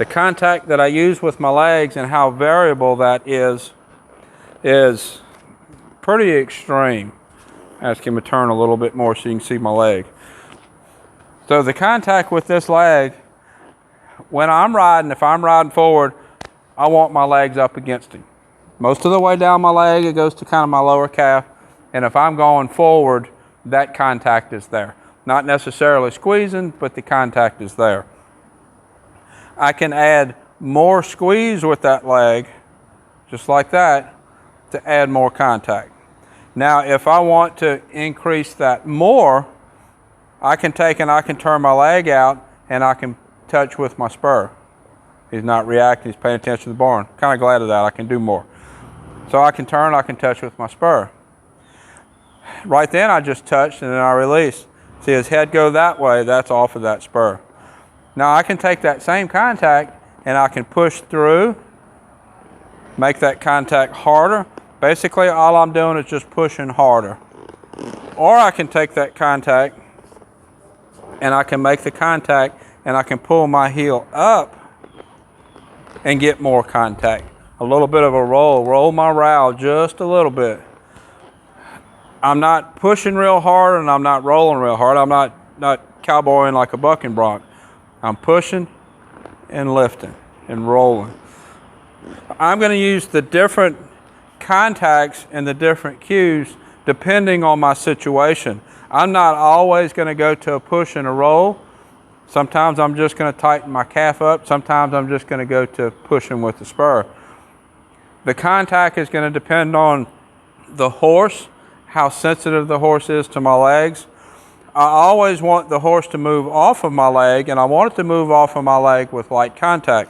The contact that I use with my legs and how variable that is pretty extreme. Ask him to turn a little bit more so you can see my leg. So the contact with this leg, when I'm riding, if I'm riding forward, I want my legs up against him. Most of the way down my leg, it goes to kind of my lower calf. And if I'm going forward, that contact is there. Not necessarily squeezing, but the contact is there. I can add more squeeze with that leg, just like that, to add more contact. Now, if I want to increase that more, I can take and I can turn my leg out and I can touch with my spur. He's not reacting, he's paying attention to the barn. Kind of glad of that, I can do more. So I can turn, I can touch with my spur. Right then I just touched and then I release. See his head go that way, that's off of that spur. Now I can take that same contact and I can push through, make that contact harder. Basically all I'm doing is just pushing harder. Or I can take that contact and I can make the contact and I can pull my heel up and get more contact. A little bit of a roll my rowel just a little bit. I'm not pushing real hard and I'm not rolling real hard. I'm not cowboying like a bucking bronc. I'm pushing and lifting and rolling. I'm going to use the different contacts and the different cues depending on my situation. I'm not always going to go to a push and a roll. Sometimes I'm just going to tighten my calf up. Sometimes I'm just going to go to pushing with the spur. The contact is going to depend on the horse, how sensitive the horse is to my legs. I always want the horse to move off of my leg, and I want it to move off of my leg with light contact.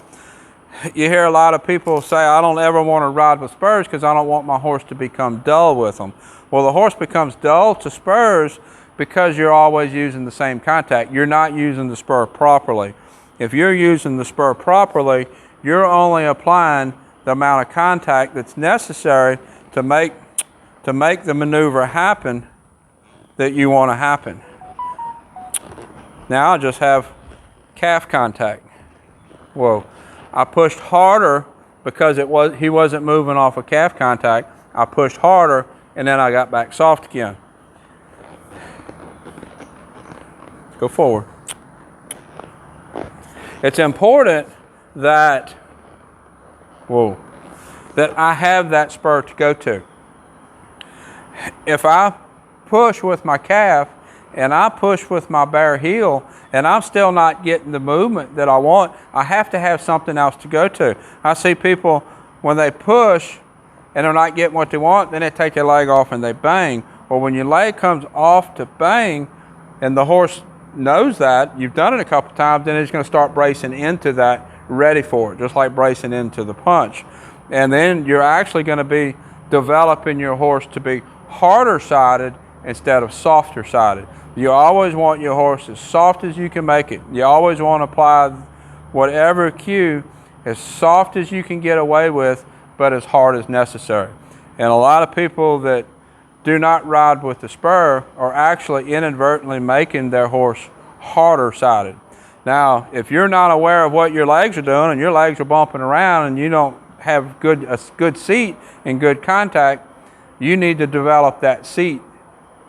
You hear a lot of people say, I don't ever want to ride with spurs because I don't want my horse to become dull with them. Well, the horse becomes dull to spurs because you're always using the same contact. You're not using the spur properly. If you're using the spur properly, you're only applying the amount of contact that's necessary to make the maneuver happen that you want to happen. Now I just have calf contact. Whoa. I pushed harder because he wasn't moving off of calf contact. I pushed harder and then I got back soft again. Go forward. It's important that I have that spur to go to. If I push with my calf and I push with my bare heel and I'm still not getting the movement that I want, I have to have something else to go to. I see people, when they push and they're not getting what they want, then they take their leg off and they bang. Or when your leg comes off to bang and the horse knows that, you've done it a couple times, then it's going to start bracing into that, ready for it, just like bracing into the punch. And then you're actually going to be developing your horse to be harder sided instead of softer sided. You always want your horse as soft as you can make it. You always want to apply whatever cue as soft as you can get away with, but as hard as necessary. And a lot of people that do not ride with the spur are actually inadvertently making their horse harder sided. Now, if you're not aware of what your legs are doing and your legs are bumping around and you don't have a good seat and good contact, you need to develop that seat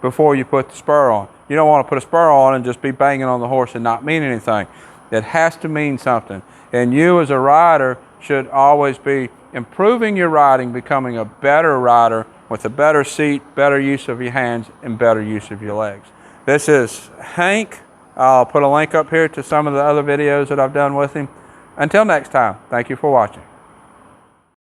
before you put the spur on. You don't want to put a spur on and just be banging on the horse and not mean anything. It has to mean something. And you as a rider should always be improving your riding, becoming a better rider with a better seat, better use of your hands, and better use of your legs. This is Hank. I'll put a link up here to some of the other videos that I've done with him. Until next time, thank you for watching.